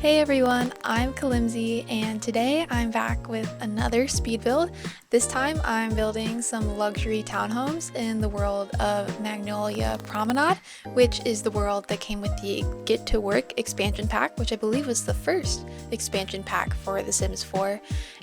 Hey everyone, I'm kalimsiYT and today I'm back with another speed build. This time I'm building some luxury townhomes in the world of Magnolia Promenade, which is the world that came with the Get to Work expansion pack, which I believe was the first expansion pack for The Sims 4.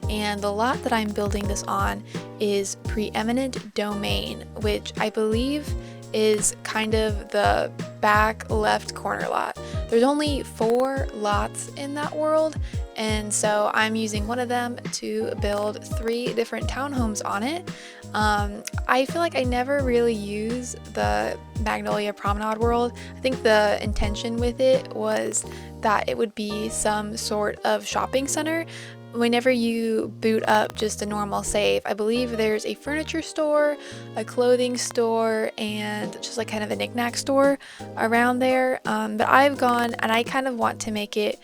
And the lot that I'm building this on is Preeminent Domain, which I believe is kind of the back left corner lot. There's only 4 lots in that world, and so I'm using one of them to build 3 different townhomes on it. I feel like I never really use the Magnolia Promenade world. I think the intention with it was that it would be some sort of shopping center. Whenever you boot up just a normal save, I believe there's a furniture store, a clothing store, and just like kind of a knickknack store around there. But I've gone and I kind of want to make it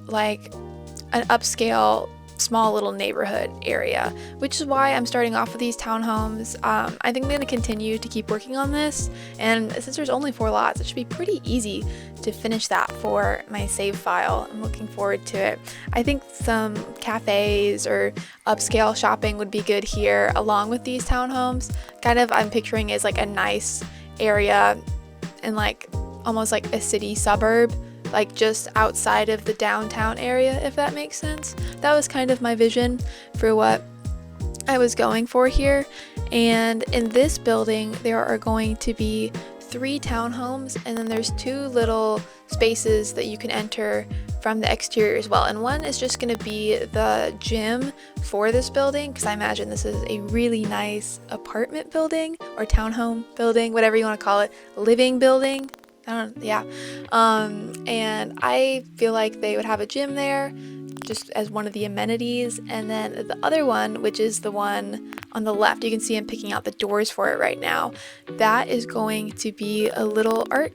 like an upscale small little neighborhood area, which is why I'm starting off with these townhomes. I think I'm going to continue to keep working on this, and since there's only 4 lots, it should be pretty easy to finish that for my save file. I'm looking forward to it. I think some cafes or upscale shopping would be good here along with these townhomes. Kind of I'm picturing as like a nice area in like almost like a city suburb, like just outside of the downtown area, if that makes sense. That was kind of my vision for what I was going for here. And in this building there are going to be 3 townhomes, and then there's 2 little spaces that you can enter from the exterior as well, and one is just going to be the gym for this building, because I imagine this is a really nice apartment building or townhome building, whatever you want to call it, living building. And I feel like they would have a gym there just as one of the amenities. And then the other one, which is the one on the left, you can see I'm picking out the doors for it right now. That is going to be a little art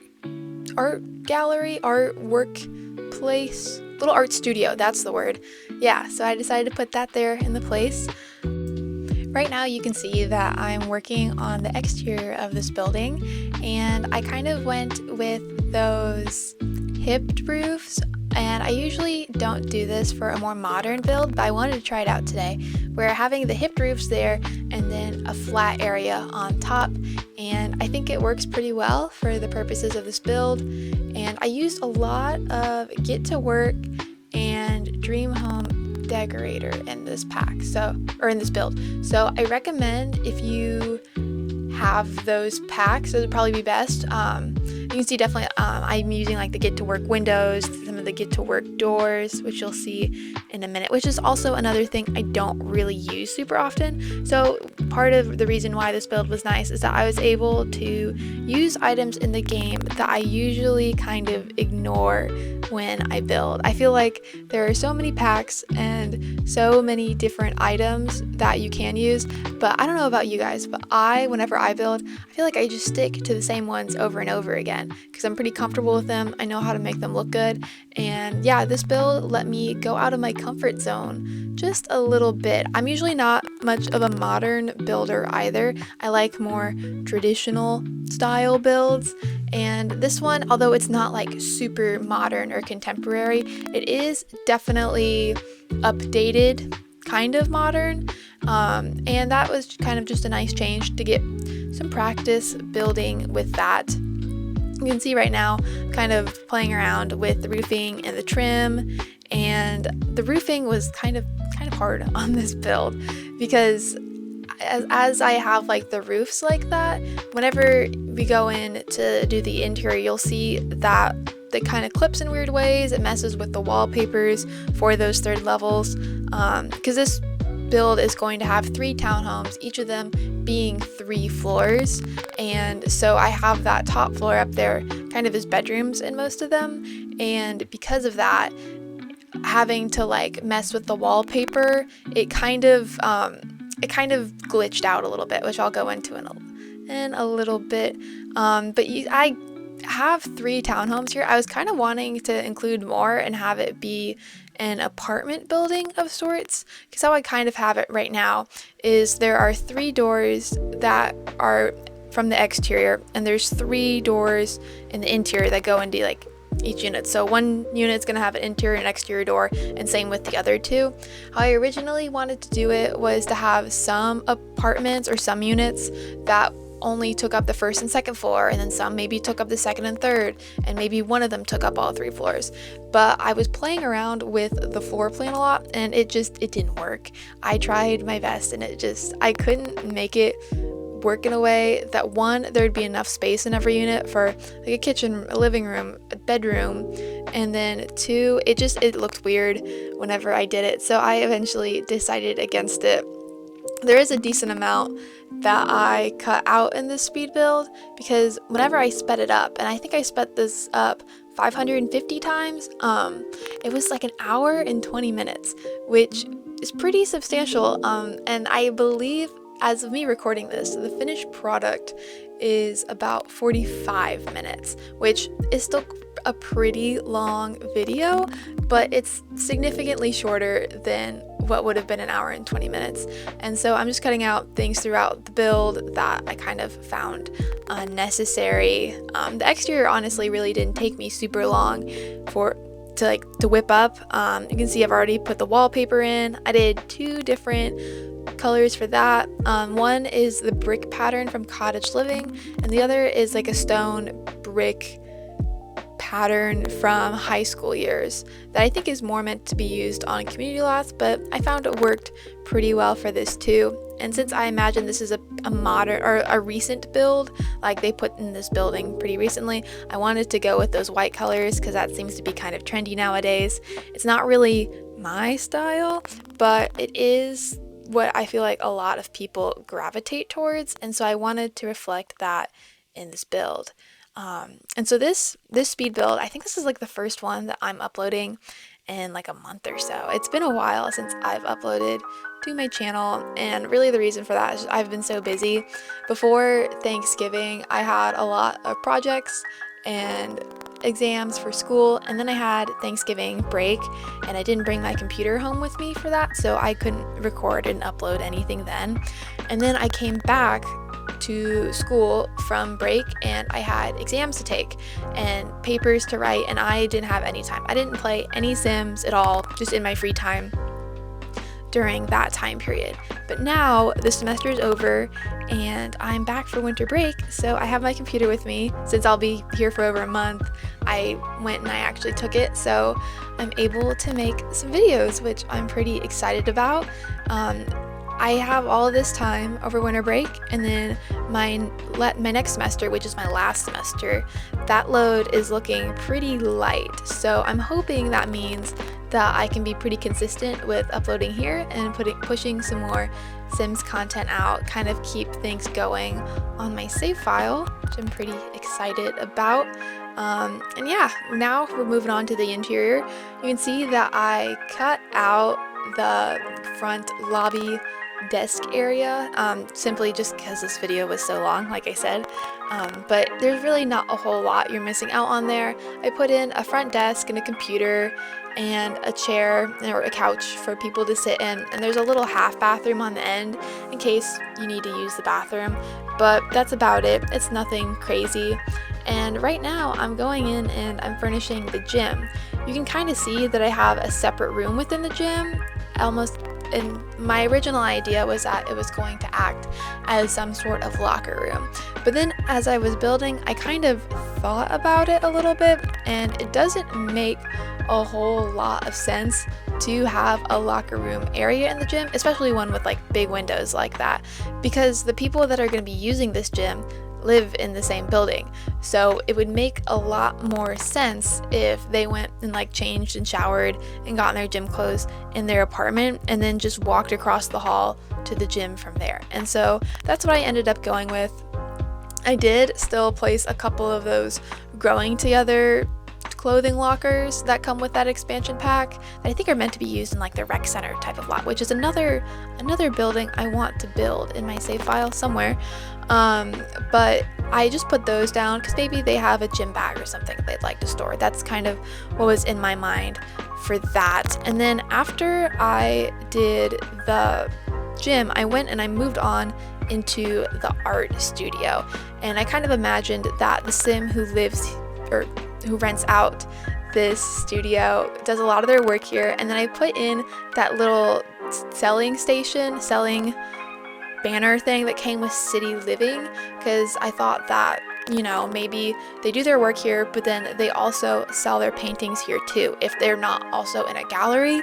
gallery, art workplace, little art studio, that's the word. Yeah, so I decided to put that there in the place. Right now you can see that I'm working on the exterior of this building, and I kind of went with those hipped roofs, and I usually don't do this for a more modern build, but I wanted to try it out today. We're having the hipped roofs there and then a flat area on top, and I think it works pretty well for the purposes of this build. And I used a lot of Get to Work and Dream Home decorator in this pack, in this build. So I recommend, if you have those packs, those would probably be best. You can see definitely I'm using like the Get to Work windows, some of the Get to Work doors, which you'll see in a minute, which is also another thing I don't really use super often. So part of the reason why this build was nice is that I was able to use items in the game that I usually kind of ignore when I build. I feel like there are so many packs and so many different items that you can use, but I don't know about you guys, but whenever I build, I feel like I just stick to the same ones over and over again because I'm pretty comfortable with them. I know how to make them look good, and yeah, this build let me go out of my comfort zone just a little bit. I'm usually not much of a modern builder either. I like more traditional style builds, and this one, although it's not like super modern or contemporary, it is definitely updated, kind of modern, and that was kind of just a nice change to get some practice building with that. You can see right now kind of playing around with the roofing and the trim, and the roofing was kind of hard on this build because as I have like the roofs like that, whenever we go in to do the interior, you'll see that it kind of clips in weird ways. It messes with the wallpapers for those 3rd levels, because this build is going to have 3 townhomes, each of them being 3 floors, and so I have that top floor up there kind of as bedrooms in most of them, and because of that, having to like mess with the wallpaper, it kind of glitched out a little bit, which I'll go into in a little bit. I have 3 townhomes here. I was kind of wanting to include more and have it be an apartment building of sorts, because how I kind of have it right now is there are 3 doors that are from the exterior, and there's 3 doors in the interior that go into like each unit. So one unit's gonna have an interior and exterior door, and same with the other two. How I originally wanted to do it was to have some apartments or some units that only took up the first and second floor, and then some maybe took up the second and third, and maybe one of them took up all 3 floors. But I was playing around with the floor plan a lot, and it didn't work. I tried my best, and I couldn't make it work in a way that, one, there'd be enough space in every unit for like a kitchen, a living room, a bedroom, and then 2, it looked weird whenever I did it. So I eventually decided against it. There is a decent amount that I cut out in this speed build, because whenever I sped it up, and I think I sped this up 550 times, it was like 1 hour and 20 minutes, which is pretty substantial. And I believe, as of me recording this, the finished product is about 45 minutes, which is still a pretty long video, but it's significantly shorter than what would have been 1 hour and 20 minutes. And so I'm just cutting out things throughout the build that I kind of found unnecessary. The exterior honestly really didn't take me super long to whip up. You can see I've already put the wallpaper in. I did 2 different colors for that. One is the brick pattern from Cottage Living, and the other is like a stone brick pattern from high school years that I think is more meant to be used on community lots, but I found it worked pretty well for this too. And since I imagine this is a modern or a recent build, like they put in this building pretty recently, I wanted to go with those white colors because that seems to be kind of trendy nowadays. It's not really my style, but it is what I feel like a lot of people gravitate towards, and so I wanted to reflect that in this build. And so this speed build, I think this is like the first one that I'm uploading in like a month or so. It's been a while since I've uploaded to my channel, and really the reason for that is I've been so busy. Before Thanksgiving, I had a lot of projects and exams for school, and then I had Thanksgiving break, and I didn't bring my computer home with me for that, so I couldn't record and upload anything then. And then I came back to school from break, and I had exams to take and papers to write, and I didn't have any time. I didn't play any Sims at all, just in my free time during that time period. But now the semester is over and I'm back for winter break, so I have my computer with me. Since I'll be here for over a month, I went and I actually took it, so I'm able to make some videos, which I'm pretty excited about. I have all of this time over winter break, and then my next semester, which is my last semester, that load is looking pretty light. So I'm hoping that means that I can be pretty consistent with uploading here and pushing some more Sims content out, kind of keep things going on my save file, which I'm pretty excited about. And yeah, now we're moving on to the interior. You can see that I cut out the front lobby desk area, simply just because this video was so long, like I said, but there's really not a whole lot you're missing out on there. I put in a front desk and a computer and a chair or a couch for people to sit in, and there's a little half bathroom on the end in case you need to use the bathroom, but that's about it. It's nothing crazy. And right now I'm going in and I'm furnishing the gym. You can kind of see that I have a separate room within the gym, and my original idea was that it was going to act as some sort of locker room. But then as I was building, I kind of thought about it a little bit, and it doesn't make a whole lot of sense to have a locker room area in the gym, especially one with like big windows like that, because the people that are going to be using this gym live in the same building. So it would make a lot more sense if they went and like changed and showered and got in their gym clothes in their apartment and then just walked across the hall to the gym from there. And so that's what I ended up going with. I did still place a couple of those growing together clothing lockers that come with that expansion pack that I think are meant to be used in like the rec center type of lot, which is another building I want to build in my save file somewhere. But I just put those down because maybe they have a gym bag or something they'd like to store. That's kind of what was in my mind for that. And then after I did the gym, I went and I moved on into the art studio, and I kind of imagined that the sim who lives, or who rents out this studio does a lot of their work here, and then I put in that little selling banner thing that came with City Living, because I thought that, you know, maybe they do their work here, but then they also sell their paintings here too, if they're not also in a gallery.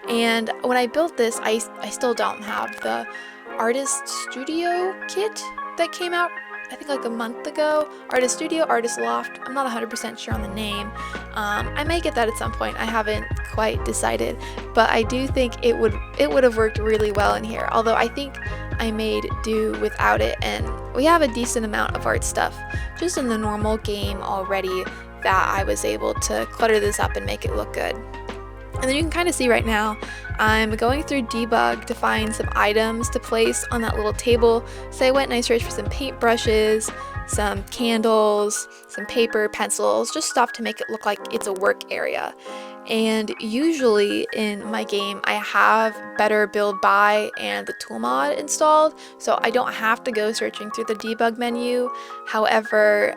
And when I built this, I still don't have the artist studio kit that came out, I think like a month ago. Artist studio, artist loft, I'm not 100% sure on the name. I may get that at some point, I haven't quite decided, but I do think it would have worked really well in here, although I think I made do without it, and we have a decent amount of art stuff just in the normal game already that I was able to clutter this up and make it look good. And then you can kind of see right now, I'm going through debug to find some items to place on that little table. So I went and I searched for some paintbrushes, some candles, some paper, pencils, just stuff to make it look like it's a work area. And usually in my game, I have Better Build By and the tool mod installed, so I don't have to go searching through the debug menu. However,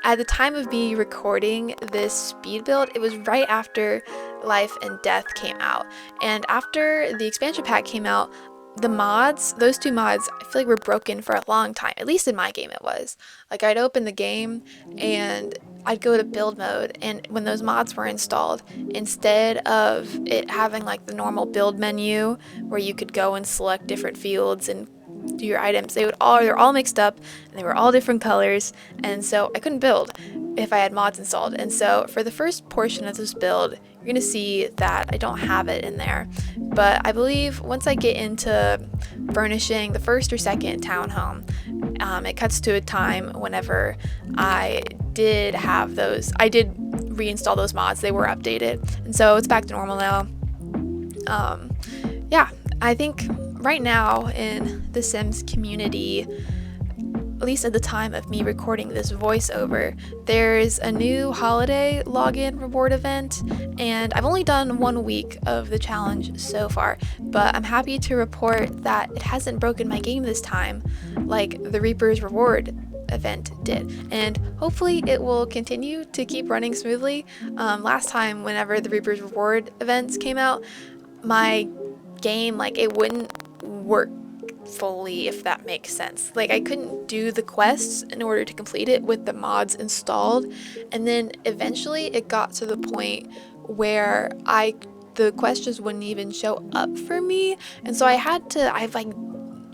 at the time of me recording this speed build, it was right after Life and Death came out. And after the expansion pack came out, the mods, those two mods, I feel like were broken for a long time. At least in my game it was. Like, I'd open the game and I'd go to build mode, and when those mods were installed, instead of it having like the normal build menu where you could go and select different fields and do your items, they're all mixed up and they were all different colors, and so I couldn't build if I had mods installed. And so for the first portion of this build, you're gonna see that I don't have it in there, but I believe once I get into furnishing the first or second townhome, it cuts to a time whenever I did reinstall those mods. They were updated, and so it's back to normal now. Yeah, I think right now in the Sims community, at least at the time of me recording this voiceover, there's a new holiday login reward event, and I've only done 1 week of the challenge so far, but I'm happy to report that it hasn't broken my game this time like the Reaper's reward event did, and hopefully it will continue to keep running smoothly. Last time, whenever the Reaper's reward events came out, my game, like, it wouldn't work fully, if that makes sense. Like, I couldn't do the quests in order to complete it with the mods installed, and then eventually it got to the point where the quests just wouldn't even show up for me, and so I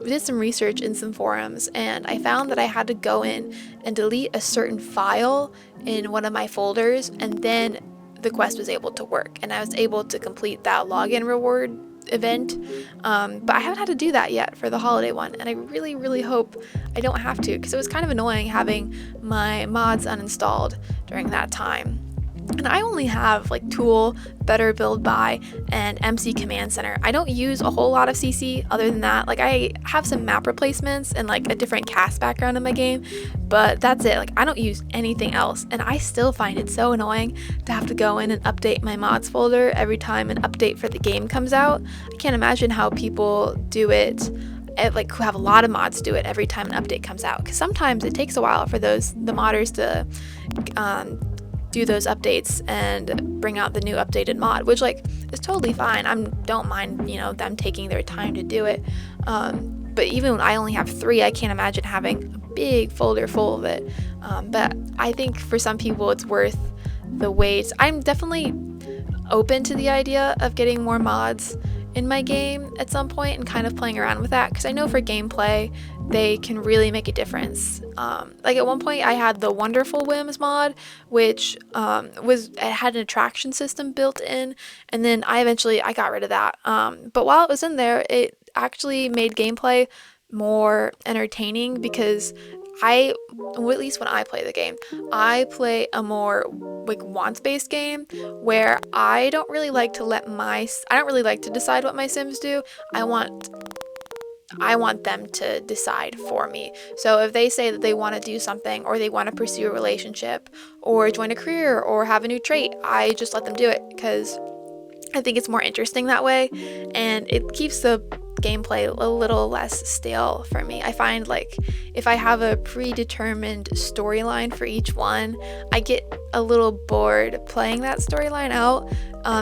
did some research in some forums, and I found that I had to go in and delete a certain file in one of my folders, and then the quest was able to work, and I was able to complete that login reward event. But I haven't had to do that yet for the holiday one, and I really, really hope I don't have to, because it was kind of annoying having my mods uninstalled during that time. And I only have like Tool, Better Build By, and MC Command Center. I don't use a whole lot of CC other than that. Like, I have some map replacements and like a different cast background in my game, but that's it. Like, I don't use anything else, and I still find it so annoying to have to go in and update my mods folder every time an update for the game comes out. I can't imagine how people do it, like, who have a lot of mods do it every time an update comes out, because sometimes it takes a while for the modders to do those updates and bring out the new updated mod, which, like, is totally fine. I don't mind, you know, them taking their time to do it. But even when I only have 3, I can't imagine having a big folder full of it. But I think for some people it's worth the wait. I'm definitely open to the idea of getting more mods in my game at some point and kind of playing around with that, because I know for gameplay they can really make a difference. Like, at one point I had the Wonderful Whims mod, which it had an attraction system built in, and then I got rid of that. But while it was in there, it actually made gameplay more entertaining, because at least when I play the game, I play a more like wants-based game where I don't really like to decide what my Sims do. I want them to decide for me. So if they say that they want to do something, or they want to pursue a relationship, or join a career, or have a new trait, I just let them do it, because I think it's more interesting that way, and it keeps the gameplay a little less stale for me. I find like if I have a predetermined storyline for each one, I get a little bored playing that storyline out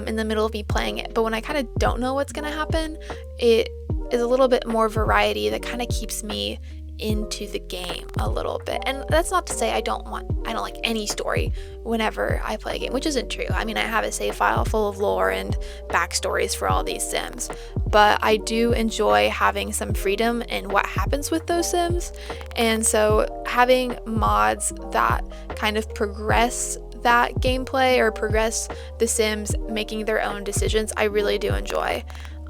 in the middle of me playing it. But when I kind of don't know what's going to happen, it is a little bit more variety that kind of keeps me into the game a little bit. And that's not to say I don't like any story whenever I play a game, which isn't true. I mean, I have a save file full of lore and backstories for all these sims, but I do enjoy having some freedom in what happens with those sims. And so having mods that kind of progress that gameplay or progress the sims making their own decisions, I really do enjoy.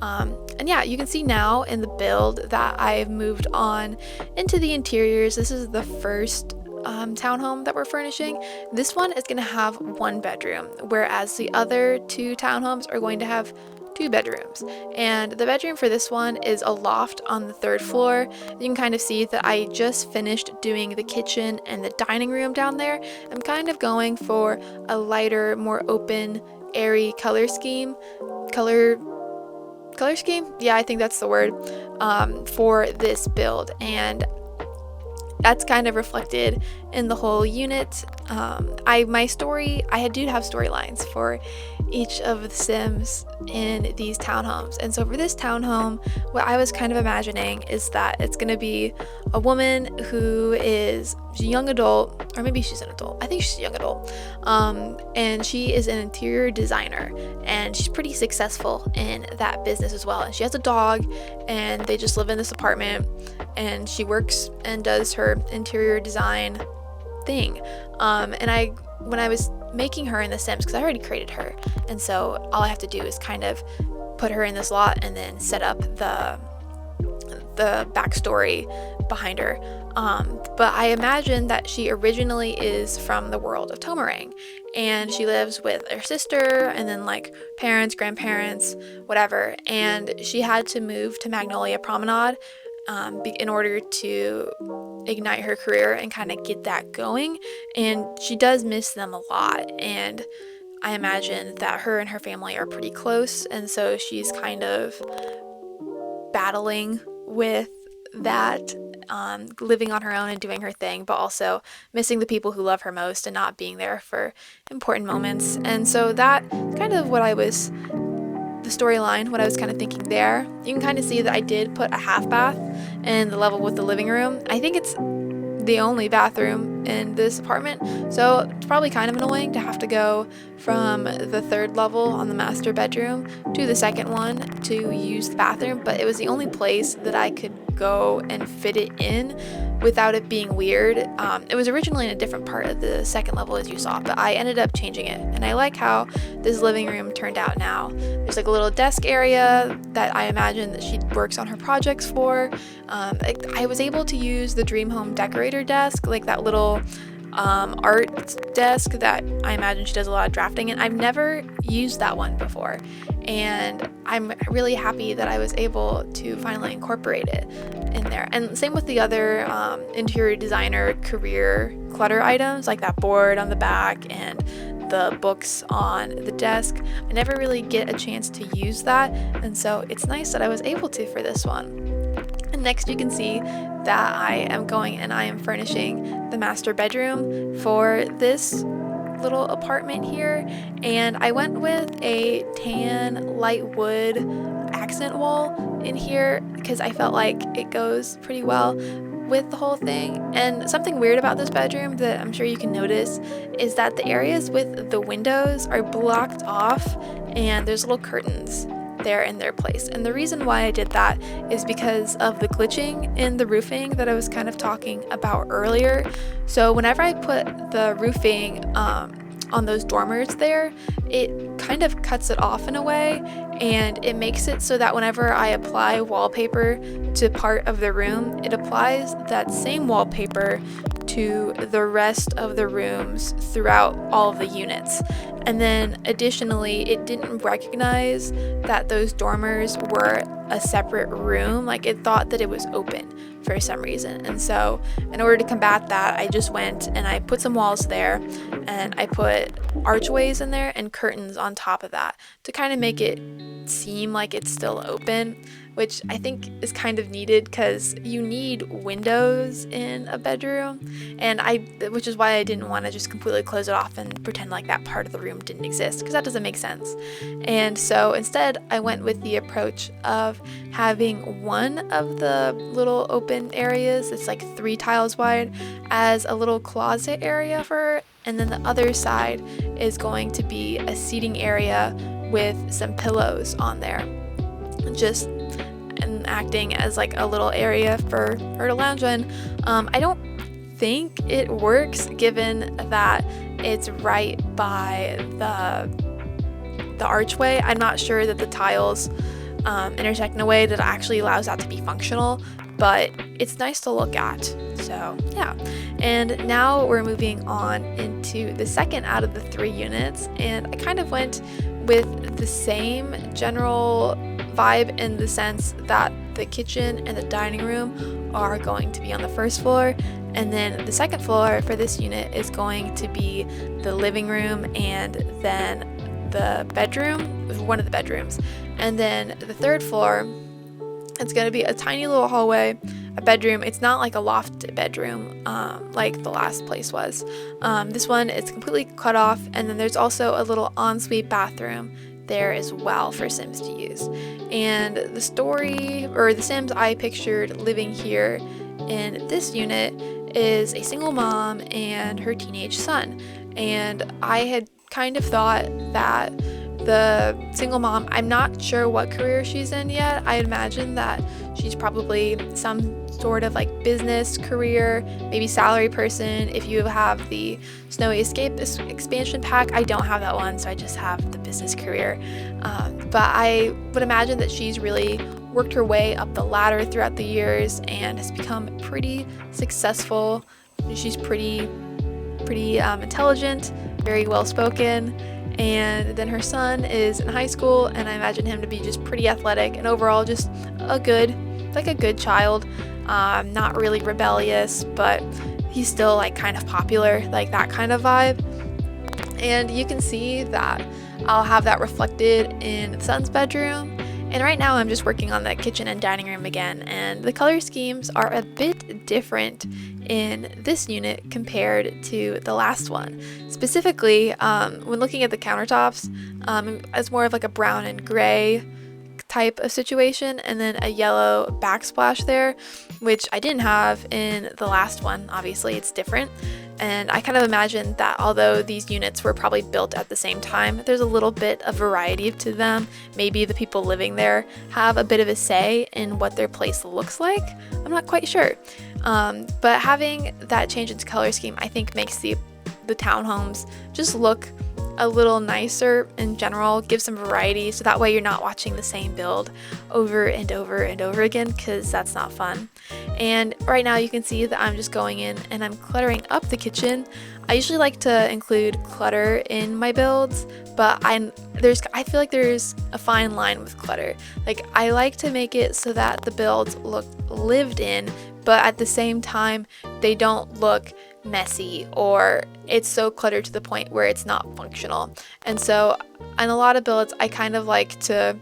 And yeah, you can see now in the build that I've moved on into the interiors. This is the first townhome that we're furnishing. This one is going to have 1 bedroom, whereas the other 2 townhomes are going to have 2 bedrooms. And the bedroom for this one is a loft on the 3rd floor. You can kind of see that I just finished doing the kitchen and the dining room down there. I'm kind of going for a lighter, more open, airy color scheme. Color scheme? Yeah, I think that's the word for this build, and that's kind of reflected in the whole unit. I do have storylines for each of the sims in these townhomes, and so for this townhome, what I was kind of imagining is that it's going to be a woman who is a young adult, or maybe she's an adult. I think she's a young adult, and she is an interior designer, and she's pretty successful in that business as well. And she has a dog, and they just live in this apartment, and she works and does her interior design thing. And when I was making her in the Sims, because I already created her, and so all I have to do is kind of put her in this lot and then set up the backstory behind her. But I imagine that she originally is from the world of Tomarang, and she lives with her sister and then like parents, grandparents, whatever, and she had to move to Magnolia Promenade in order to ignite her career and kind of get that going. And she does miss them a lot, and I imagine that her and her family are pretty close, and so she's kind of battling with that, living on her own and doing her thing, but also missing the people who love her most and not being there for important moments. And so that kind of what I was kind of thinking there. You can kind of see that I did put a half bath in the level with the living room. I think it's the only bathroom in this apartment, so it's probably kind of annoying to have to go from the 3rd level on the master bedroom to the 2nd one to use the bathroom, but it was the only place that I could go and fit it in without it being weird. It was originally in a different part of the 2nd level, as you saw, but I ended up changing it, and I like how this living room turned out now. There's like a little desk area that I imagine that she works on her projects for. I was able to use the Dream Home decorator desk, like that little art desk that I imagine she does a lot of drafting in. I've never used that one before, and I'm really happy that I was able to finally incorporate it in there. And same with the other interior designer career clutter items, like that board on the back and the books on the desk. I never really get a chance to use that, and so it's nice that I was able to for this one. And next you can see that I am going and I am furnishing the master bedroom for this little apartment here, and I went with a tan light wood accent wall in here because I felt like it goes pretty well with the whole thing. And something weird about this bedroom that I'm sure you can notice is that the areas with the windows are blocked off and there's little curtains there in their place. And the reason why I did that is because of the glitching in the roofing that I was kind of talking about earlier. So whenever I put the roofing on those dormers there, it kind of cuts it off in a way, and it makes it so that whenever I apply wallpaper to part of the room, it applies that same wallpaper to the rest of the rooms throughout all of the units. And then additionally, it didn't recognize that those dormers were a separate room. Like it thought that it was open for some reason. And so in order to combat that, I just went and I put some walls there, and I put archways in there and curtains on top of that to kind of make it seem like it's still open, which I think is kind of needed because you need windows in a bedroom, which is why I didn't want to just completely close it off and pretend like that part of the room didn't exist, because that doesn't make sense. And so instead I went with the approach of having one of the little open areas, it's like 3 tiles wide, as a little closet area for her, and then the other side is going to be a seating area with some pillows on there, just and acting as like a little area for her to lounge in. I don't think it works given that it's right by the archway. I'm not sure that the tiles intersect in a way that actually allows that to be functional, but it's nice to look at. So yeah, and now we're moving on into the second out of the 3 units, and I kind of went with the same general vibe in the sense that the kitchen and the dining room are going to be on the first floor, and then the second floor for this unit is going to be the living room and then the bedroom, one of the bedrooms, and then the third floor, it's going to be a tiny little hallway, a bedroom. It's not like a loft bedroom like the last place was. This one is completely cut off, and then there's also a little ensuite bathroom there as well for Sims to use. And the story, or the Sims I pictured living here in this unit, is a single mom and her teenage son. And I had kind of thought that the single mom, I'm not sure what career she's in yet. I imagine that she's probably some sort of like business career, maybe salary person if you have the Snowy Escape expansion pack. I don't have that one, so I just have the business career. But I would imagine that she's really worked her way up the ladder throughout the years and has become pretty successful. She's pretty intelligent, very well spoken. And then her son is in high school, and I imagine him to be just pretty athletic and overall just a good child. Not really rebellious, but he's still like kind of popular, like that kind of vibe. And you can see that I'll have that reflected in the son's bedroom. And right now I'm just working on the kitchen and dining room again, and the color schemes are a bit different in this unit compared to the last one. Specifically, when looking at the countertops, it's more of like a brown and gray type of situation, and then a yellow backsplash there, which I didn't have in the last one. Obviously it's different, and I kind of imagine that although these units were probably built at the same time, there's a little bit of variety to them. Maybe the people living there have a bit of a say in what their place looks like. I'm not quite sure, but having that change into color scheme, I think, makes the townhomes just look a little nicer in general, give some variety, so that way you're not watching the same build over and over and over again, because that's not fun. And right now you can see that I'm just going in and I'm cluttering up the kitchen. I usually like to include clutter in my builds, but I feel like there's a fine line with clutter. Like, I like to make it so that the builds look lived in, but at the same time they don't look messy or it's so cluttered to the point where it's not functional. And so in a lot of builds I kind of like to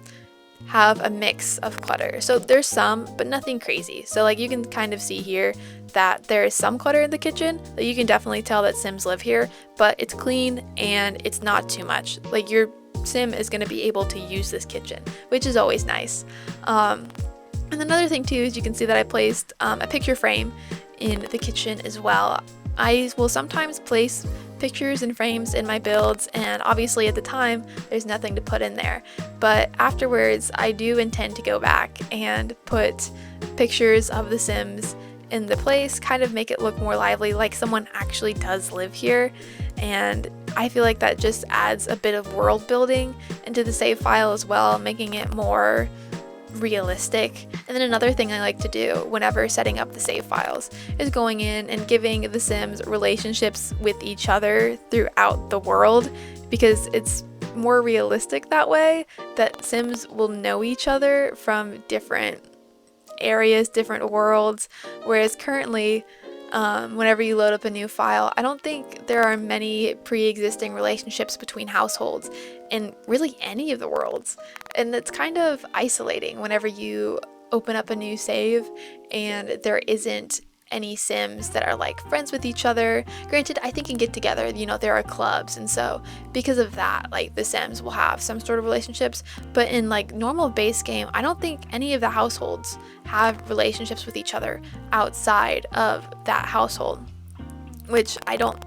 have a mix of clutter. So there's some, but nothing crazy. So like you can kind of see here that there is some clutter in the kitchen that you can definitely tell that Sims live here, but it's clean and it's not too much. Like, your Sim is going to be able to use this kitchen, which is always nice. And another thing too is you can see that I placed a picture frame in the kitchen as well. I will sometimes place pictures and frames in my builds, and obviously at the time there's nothing to put in there, but afterwards I do intend to go back and put pictures of the Sims in the place, kind of make it look more lively, like someone actually does live here. And I feel like that just adds a bit of world building into the save file as well, making it more realistic. And then another thing I like to do whenever setting up the save files is going in and giving the Sims relationships with each other throughout the world, because it's more realistic that way, that Sims will know each other from different areas, different worlds, whereas currently whenever you load up a new file, I don't think there are many pre-existing relationships between households in really any of the worlds, and it's kind of isolating whenever you open up a new save and there isn't any Sims that are like friends with each other. Granted, I think in Get Together, there are clubs, and so because of that, like the Sims will have some sort of relationships, but in like normal base game, I don't think any of the households have relationships with each other outside of that household, which I don't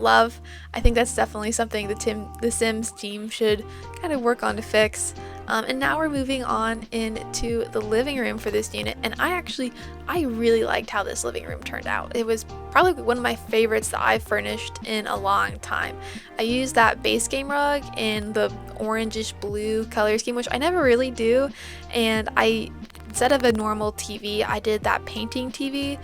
love. I think that's definitely something the Sims team should kind of work on to fix. And now we're moving on into the living room for this unit, and I really liked how this living room turned out. It was probably one of my favorites that I've furnished in a long time. I used that base game rug in the orangish blue color scheme, which I never really do, and instead of a normal TV, I did that painting TV,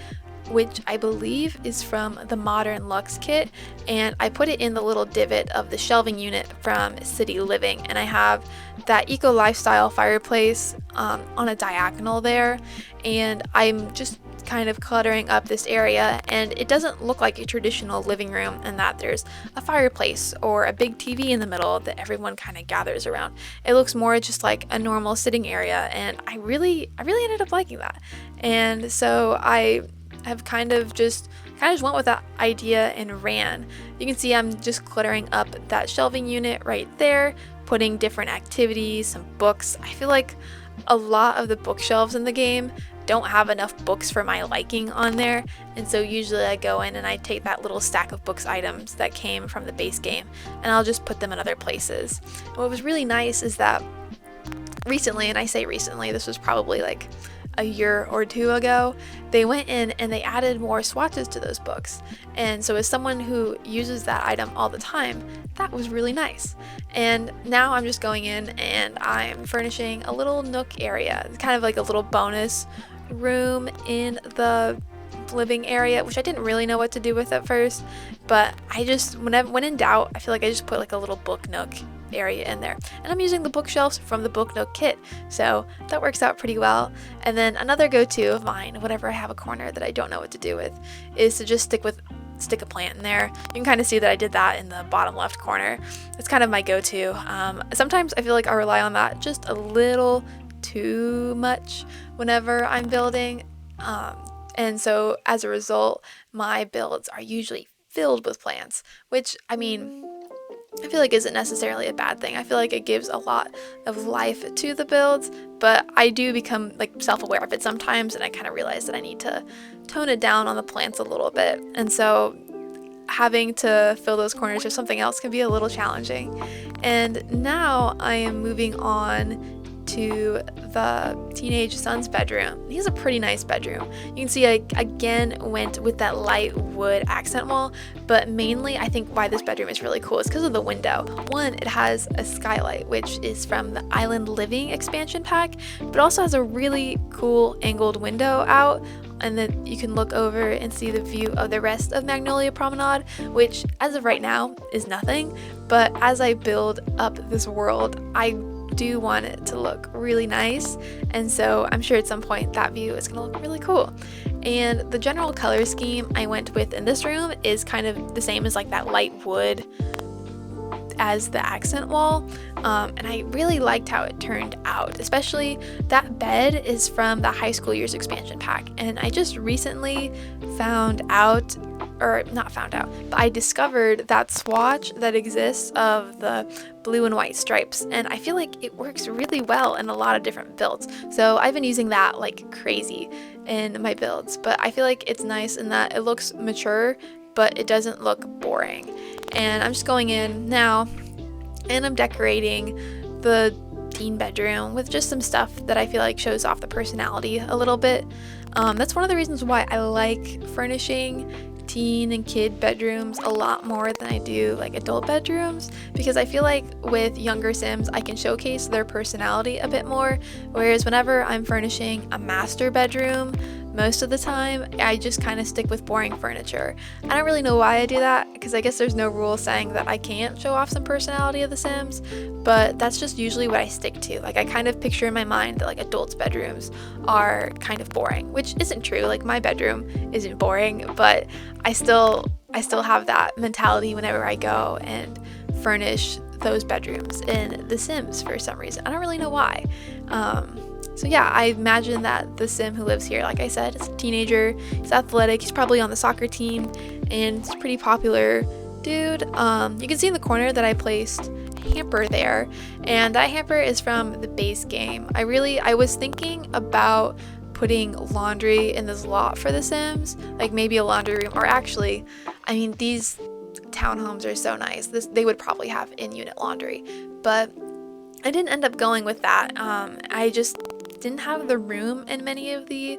which I believe is from the Modern Luxe kit, and I put it in the little divot of the shelving unit from City Living, and I have that eco lifestyle fireplace on a diagonal there, and I'm just kind of cluttering up this area, and it doesn't look like a traditional living room in that there's a fireplace or a big TV in the middle that everyone kind of gathers around. It looks more just like a normal sitting area, and I really ended up liking that. And so I have kind of just went with that idea and ran. You can see I'm just cluttering up that shelving unit right there, putting different activities, some books. I feel like a lot of the bookshelves in the game don't have enough books for my liking on there, and so usually I go in and I take that little stack of books items that came from the base game and I'll just put them in other places. And what was really nice is that recently, and I say recently, this was probably like a year or two ago, they went in and they added more swatches to those books, and so as someone who uses that item all the time, that was really nice. And now I'm just going in and I'm furnishing a little nook area. It's kind of like a little bonus room in the living area, which I didn't really know what to do with at first, but I just, when in doubt, I feel like I just put like a little book nook area in there, and I'm using the bookshelves from the Book Nook kit, so that works out pretty well. And then another go-to of mine, whenever I have a corner that I don't know what to do with, is to just stick a plant in there. You can kind of see that I did that in the bottom left corner. It's kind of my go-to. Sometimes I feel like I rely on that just a little too much whenever I'm building, and so as a result, my builds are usually filled with plants, which I feel like isn't necessarily a bad thing. I feel like it gives a lot of life to the builds, but I do become like self-aware of it sometimes, and I kind of realize that I need to tone it down on the plants a little bit, and so having to fill those corners with something else can be a little challenging. And now I am moving on to the teenage son's bedroom. He has a pretty nice bedroom. You can see I again went with that light wood accent wall, but mainly I think why this bedroom is really cool is because of the window. One, it has a skylight, which is from the Island Living expansion pack, but also has a really cool angled window out, and then you can look over and see the view of the rest of Magnolia Promenade, which as of right now is nothing, but as I build up this world, I do want it to look really nice, and so I'm sure at some point that view is going to look really cool. And the general color scheme I went with in this room is kind of the same as like that light wood as the accent wall, and I really liked how it turned out. Especially that bed is from the High School Years expansion pack, and I just recently but I discovered that swatch that exists of the blue and white stripes, and I feel like it works really well in a lot of different builds. So I've been using that like crazy in my builds, but I feel like it's nice in that it looks mature, but it doesn't look boring. And I'm just going in now and I'm decorating the teen bedroom with just some stuff that I feel like shows off the personality a little bit. That's one of the reasons why I like furnishing teen and kid bedrooms a lot more than I do like adult bedrooms, because I feel like with younger Sims I can showcase their personality a bit more, whereas whenever I'm furnishing a master bedroom, most of the time I just kind of stick with boring furniture. I don't really know why I do that, because I guess there's no rule saying that I can't show off some personality of The Sims, but that's just usually what I stick to. Like, I kind of picture in my mind that like adults' bedrooms are kind of boring, which isn't true. Like, my bedroom isn't boring, but I still have that mentality whenever I go and furnish those bedrooms in The Sims for some reason. I don't really know why. So yeah, I imagine that the Sim who lives here, like I said, is a teenager, he's athletic, he's probably on the soccer team, and it's a pretty popular dude. You can see in the corner that I placed a hamper there, and that hamper is from the base game. I was thinking about putting laundry in this lot for The Sims, like maybe a laundry room, or actually, I mean, these townhomes are so nice. They would probably have in-unit laundry, but I didn't end up going with that. I just didn't have the room in many of the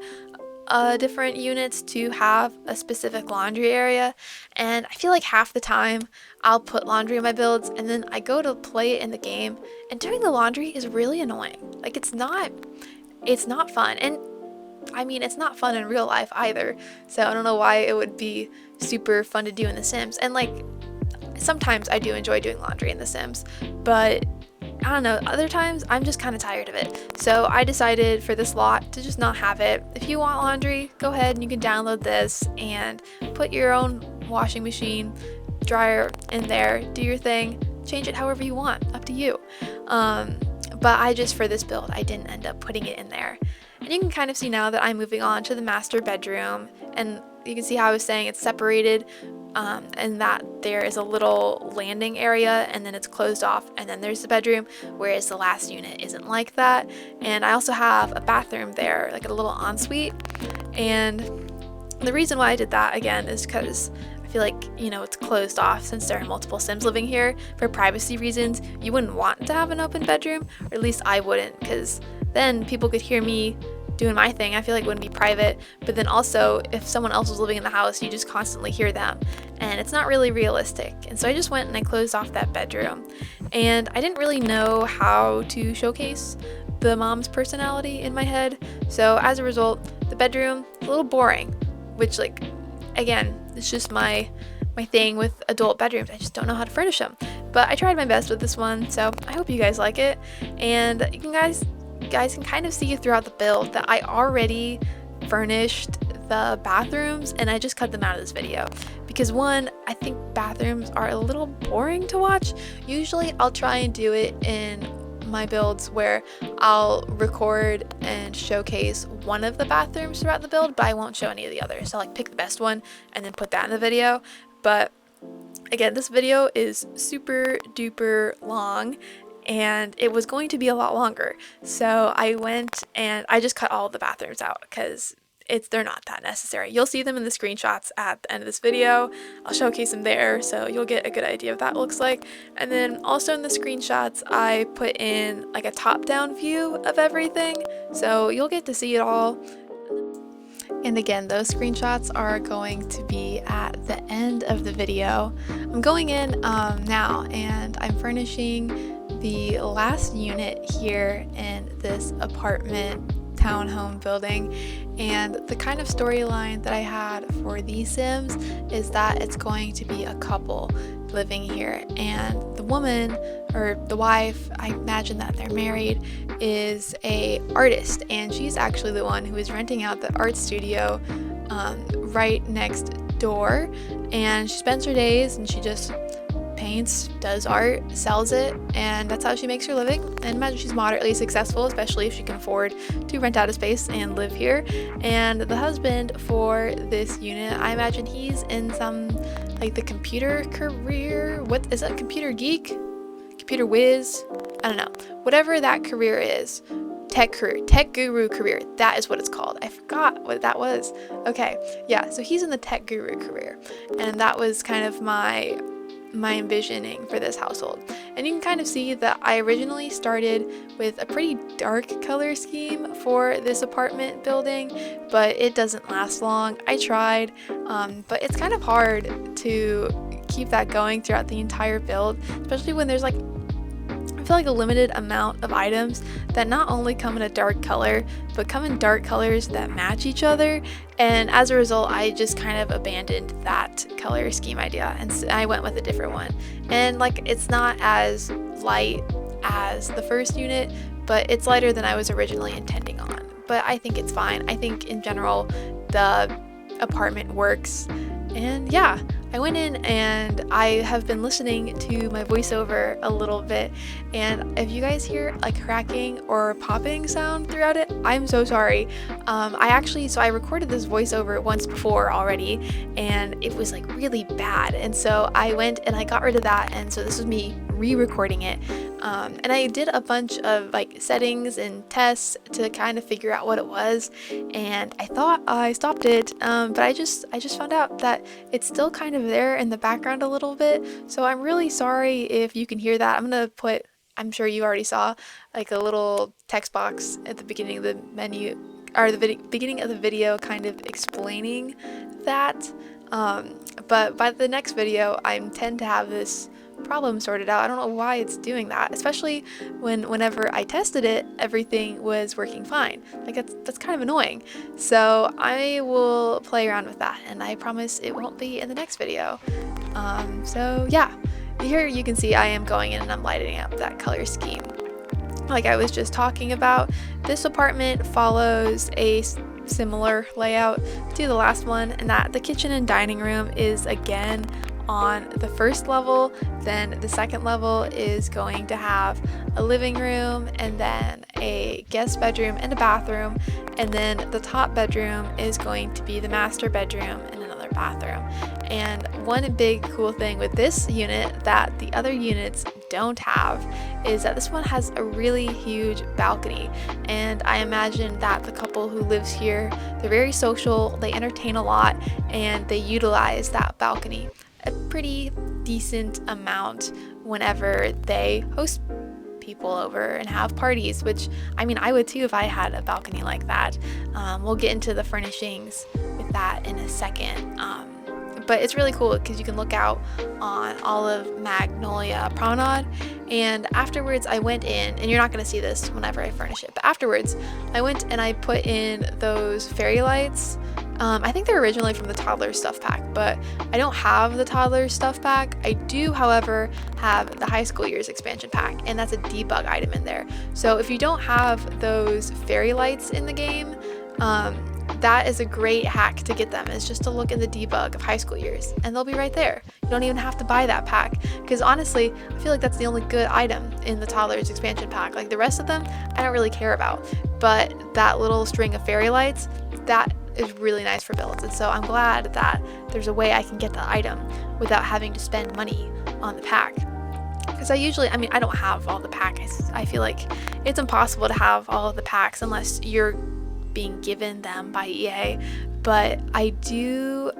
different units to have a specific laundry area, and I feel like half the time I'll put laundry in my builds and then I go to play it in the game, and doing the laundry is really annoying. Like, it's not fun, and I mean, it's not fun in real life either, so I don't know why it would be super fun to do in The Sims. And like, sometimes I do enjoy doing laundry in The Sims, but I don't know, other times I'm just kind of tired of it. So I decided for this lot to just not have it. If you want laundry, go ahead and you can download this and put your own washing machine, dryer in there, do your thing, change it however you want, up to you. But for this build, I didn't end up putting it in there. And you can kind of see now that I'm moving on to the master bedroom, and you can see how I was saying it's separated, and that there is a little landing area and then it's closed off, and then there's the bedroom, whereas the last unit isn't like that. And I also have a bathroom there, like a little ensuite, and the reason why I did that again is because I feel like, you know, it's closed off since there are multiple Sims living here. For privacy reasons, you wouldn't want to have an open bedroom, or at least I wouldn't, because then people could hear me doing my thing. I feel like it wouldn't be private, but then also if someone else was living in the house, you just constantly hear them, and it's not really realistic. And so I just went and I closed off that bedroom, and I didn't really know how to showcase the mom's personality in my head, so as a result, the bedroom is a little boring, which, like, again, it's just my thing with adult bedrooms. I just don't know how to furnish them, but I tried my best with this one, so I hope you guys like it. And you guys can kind of see throughout the build that I already furnished the bathrooms, and I just cut them out of this video because, one, I think bathrooms are a little boring to watch. Usually I'll try and do it in my builds where I'll record and showcase one of the bathrooms throughout the build, but I won't show any of the others. So like pick the best one and then put that in the video. But again, this video is super duper long, and it was going to be a lot longer, so I went and I just cut all of the bathrooms out because they're not that necessary. You'll see them in the screenshots at the end of this video. I'll showcase them there, so you'll get a good idea of what that looks like. And then also in the screenshots, I put in like a top-down view of everything, so you'll get to see it all. And again, those screenshots are going to be at the end of the video. I'm going in now, and I'm furnishing the last unit here in this apartment townhome building. And the kind of storyline that I had for these Sims is that it's going to be a couple living here, and the woman, or the wife, I imagine that they're married, is a artist, and she's actually the one who is renting out the art studio right next door, and she spends her days and she just paints, does art, sells it, and that's how she makes her living. And imagine she's moderately successful, especially if she can afford to rent out a space and live here. And the husband for this unit, I imagine he's in some, like, the computer career. What is that? Computer geek? Computer whiz? I don't know. Whatever that career is. Tech guru career. That is what it's called. I forgot what that was. Okay. Yeah, so he's in the tech guru career. And that was kind of my envisioning for this household. And you can kind of see that I originally started with a pretty dark color scheme for this apartment building, but it doesn't last long. I tried, but it's kind of hard to keep that going throughout the entire build, especially when there's like I feel like a limited amount of items that not only come in a dark color, but come in dark colors that match each other. And as a result, I just kind of abandoned that color scheme idea and I went with a different one. And like, it's not as light as the first unit, but it's lighter than I was originally intending on. But I think it's fine. I think in general, the apartment works. And yeah, I went in and I have been listening to my voiceover a little bit, and if you guys hear a cracking or popping sound throughout it, I'm so sorry. I recorded this voiceover once before already, and it was like really bad, and so I went and I got rid of that, and so this was me re-recording it. And I did a bunch of like settings and tests to kind of figure out what it was, and I thought I stopped it, but I just found out that it's still kind of there in the background a little bit, so I'm really sorry if you can hear that. I'm gonna put, I'm sure you already saw, like a little text box at the beginning of the menu, or the beginning of the video, kind of explaining that, but by the next video I intend to have this problem sorted out. I don't know why it's doing that, especially whenever I tested it, everything was working fine. Like that's kind of annoying. So I will play around with that, and I promise it won't be in the next video. So yeah, here you can see I am going in and I'm lighting up that color scheme. Like I was just talking about, this apartment follows a similar layout to the last one, and that the kitchen and dining room is again on the first level. Then the second level is going to have a living room and then a guest bedroom and a bathroom, and then the top bedroom is going to be the master bedroom and another bathroom. And one big cool thing with this unit that the other units don't have is that this one has a really huge balcony, and I imagine that the couple who lives here, they're very social, they entertain a lot, and they utilize that balcony a pretty decent amount whenever they host people over and have parties, which I mean I would too if I had a balcony like that. We'll get into the furnishings with that in a second, but it's really cool because you can look out on all of Magnolia Promenade. And afterwards I went in, and you're not going to see this whenever I furnish it, but afterwards I went and I put in those fairy lights. I think they're originally from the toddler stuff pack, but I don't have the toddler stuff pack. I do, however, have the high school years expansion pack, and that's a debug item in there. So if you don't have those fairy lights in the game, that is a great hack to get them, is just to look in the debug of high school years, and they'll be right there. You don't even have to buy that pack, because honestly I feel like that's the only good item in the toddlers expansion pack. Like the rest of them I don't really care about, but that little string of fairy lights, that is really nice for builds, and so I'm glad that there's a way I can get the item without having to spend money on the pack. Because I mean I don't have all the packs. I feel like it's impossible to have all of the packs unless you're being given them by EA, but I do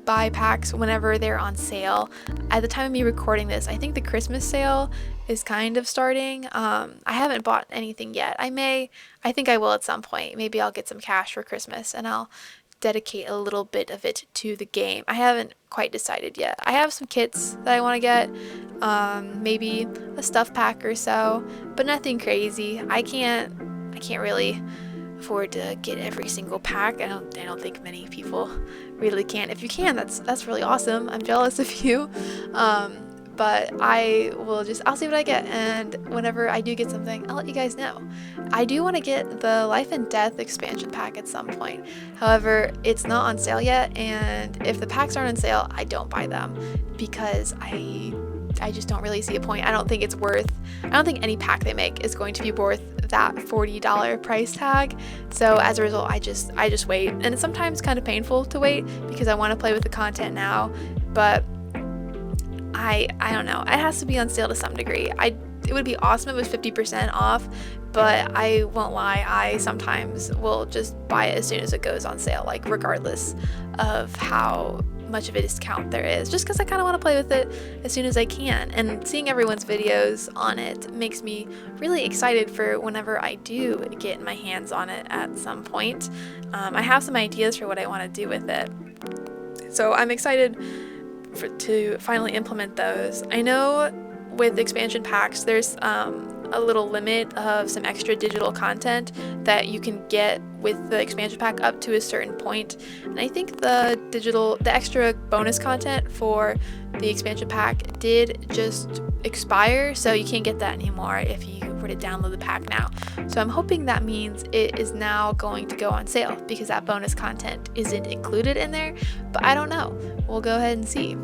buy packs whenever they're on sale. At the time of me recording this, I think the Christmas sale is kind of starting. I haven't bought anything yet. I think I will at some point. Maybe I'll get some cash for Christmas and I'll dedicate a little bit of it to the game. I haven't quite decided yet. I have some kits that I want to get, maybe a stuff pack or so, but nothing crazy. I can't really afford to get every single pack. I don't think many people really can. If you can, that's really awesome. I'm jealous of you. But I'll see what I get, and whenever I do get something, I'll let you guys know. I do want to get the Life and Death expansion pack at some point. However, it's not on sale yet, and if the packs aren't on sale, I don't buy them because I just don't really see a point. I don't think any pack they make is going to be worth that $40 price tag. So as a result, I just wait, and it's sometimes kind of painful to wait because I want to play with the content now, but I don't know. It has to be on sale to some degree. It would be awesome if it was 50% off, but I won't lie, I sometimes will just buy it as soon as it goes on sale, like regardless of how much of a discount there is, just because I kind of want to play with it as soon as I can. And seeing everyone's videos on it makes me really excited for whenever I do get my hands on it at some point. I have some ideas for what I want to do with it, so I'm excited to finally implement those. I know with expansion packs, there's a little limit of some extra digital content that you can get with the expansion pack up to a certain point. And I think the extra bonus content for the expansion pack did just expire, so you can't get that anymore if you were to download the pack now. So I'm hoping that means it is now going to go on sale because that bonus content isn't included in there, but I don't know. We'll go ahead and see.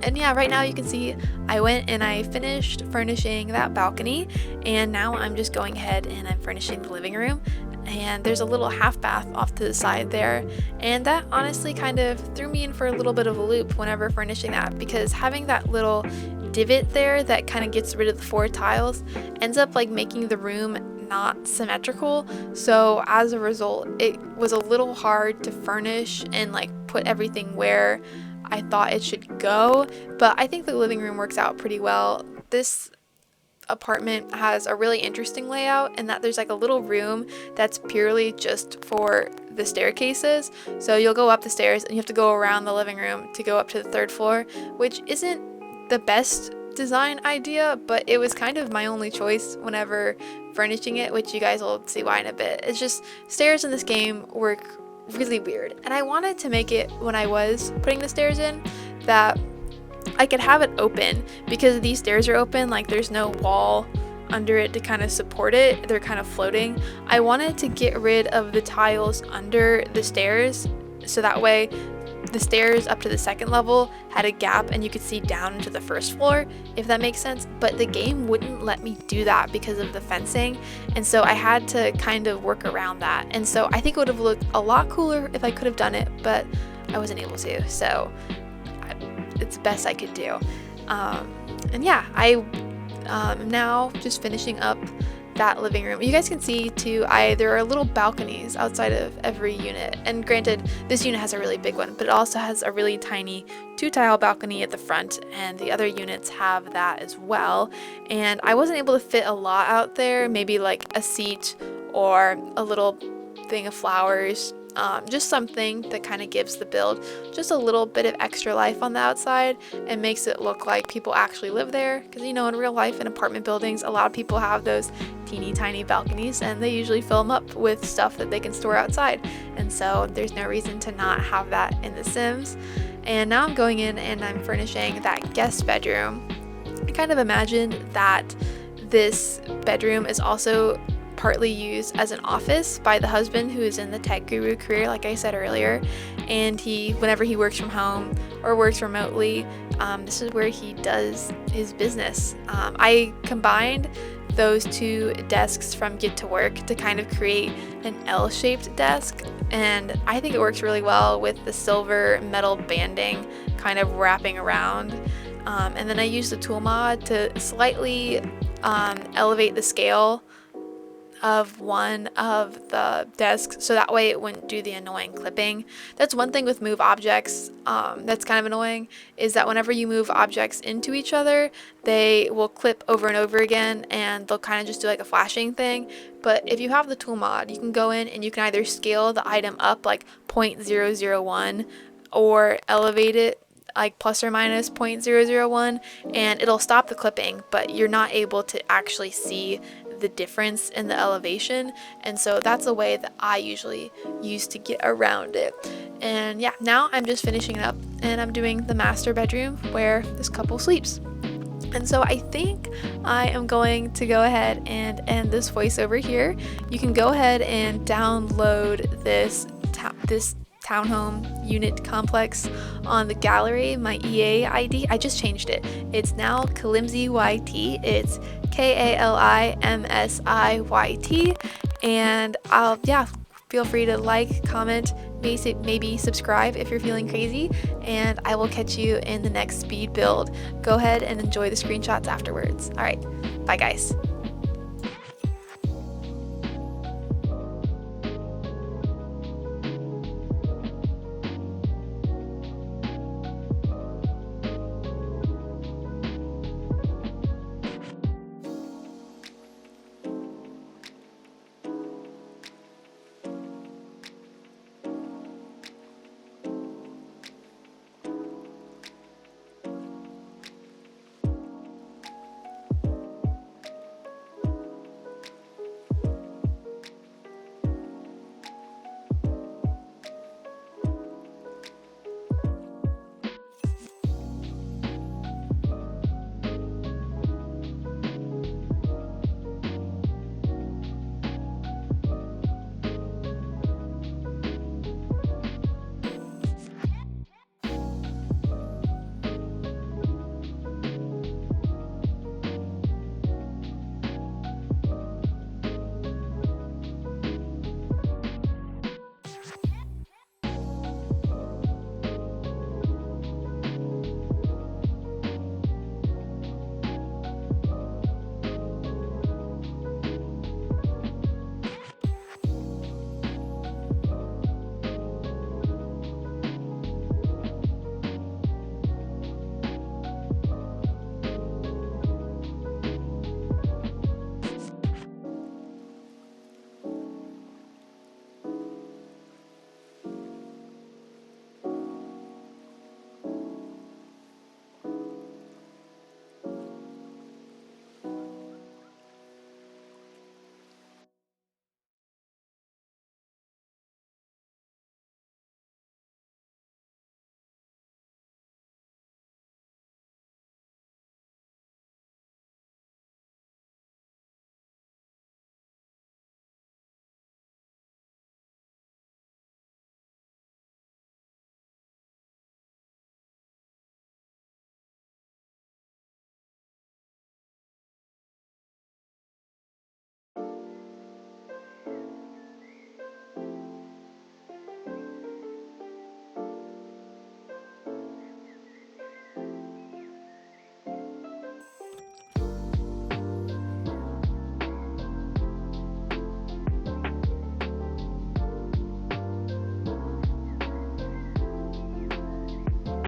And yeah, right now you can see I went and I finished furnishing that balcony, and now I'm just going ahead and I'm furnishing the living room. And there's a little half bath off to the side there, and that honestly kind of threw me in for a little bit of a loop whenever furnishing that, because having that little divot there that kind of gets rid of the 4 tiles ends up like making the room not symmetrical. So as a result, it was a little hard to furnish and like put everything where I thought it should go, but I think the living room works out pretty well. This apartment has a really interesting layout in that there's like a little room that's purely just for the staircases. So you'll go up the stairs and you have to go around the living room to go up to the 3rd floor, which isn't the best design idea, but it was kind of my only choice whenever furnishing it, which you guys will see why in a bit. It's just stairs in this game work really weird, and I wanted to make it, when I was putting the stairs in, that I could have it open, because these stairs are open, like there's no wall under it to kind of support it, they're kind of floating. I wanted to get rid of the tiles under the stairs, so that way the stairs up to the 2nd level had a gap and you could see down into the 1st floor, if that makes sense. But the game wouldn't let me do that because of the fencing, and so I had to kind of work around that. And so I think it would have looked a lot cooler if I could have done it, but I wasn't able to, so it's the best I could do. And yeah, I am now just finishing up that living room. You guys can see too, there are little balconies outside of every unit, and granted this unit has a really big one, but it also has a really tiny 2-tile balcony at the front, and the other units have that as well. And I wasn't able to fit a lot out there, maybe like a seat or a little thing of flowers, just something that kind of gives the build just a little bit of extra life on the outside and makes it look like people actually live there, because you know, in real life in apartment buildings a lot of people have those teeny tiny balconies and they usually fill them up with stuff that they can store outside, and so there's no reason to not have that in The Sims. And now I'm going in and I'm furnishing that guest bedroom. I kind of imagined that this bedroom is also partly used as an office by the husband who is in the tech guru career, like I said earlier, and whenever he works from home or works remotely, this is where he does his business. I combined those 2 desks from Get to Work to kind of create an L-shaped desk, and I think it works really well with the silver metal banding kind of wrapping around. And then I used the tool mod to slightly elevate the scale of one of the desks so that way it wouldn't do the annoying clipping. That's one thing with move objects that's kind of annoying, is that whenever you move objects into each other they will clip over and over again and they'll kind of just do like a flashing thing. But if you have the tool mod, you can go in and you can either scale the item up like 0.001 or elevate it like plus or minus 0.001, and it'll stop the clipping, but you're not able to actually see the difference in the elevation. And so that's a way that I usually use to get around it. And yeah, now I'm just finishing it up and I'm doing the master bedroom where this couple sleeps. And so I think I am going to go ahead and end this voiceover here. You can go ahead and download this townhome unit complex on the gallery. My EA ID, I just changed it. It's now kalimsiYT. It's KALIMSIYT. And feel free to like, comment, maybe subscribe if you're feeling crazy, and I will catch you in the next speed build. Go ahead and enjoy the screenshots afterwards. All right, bye guys.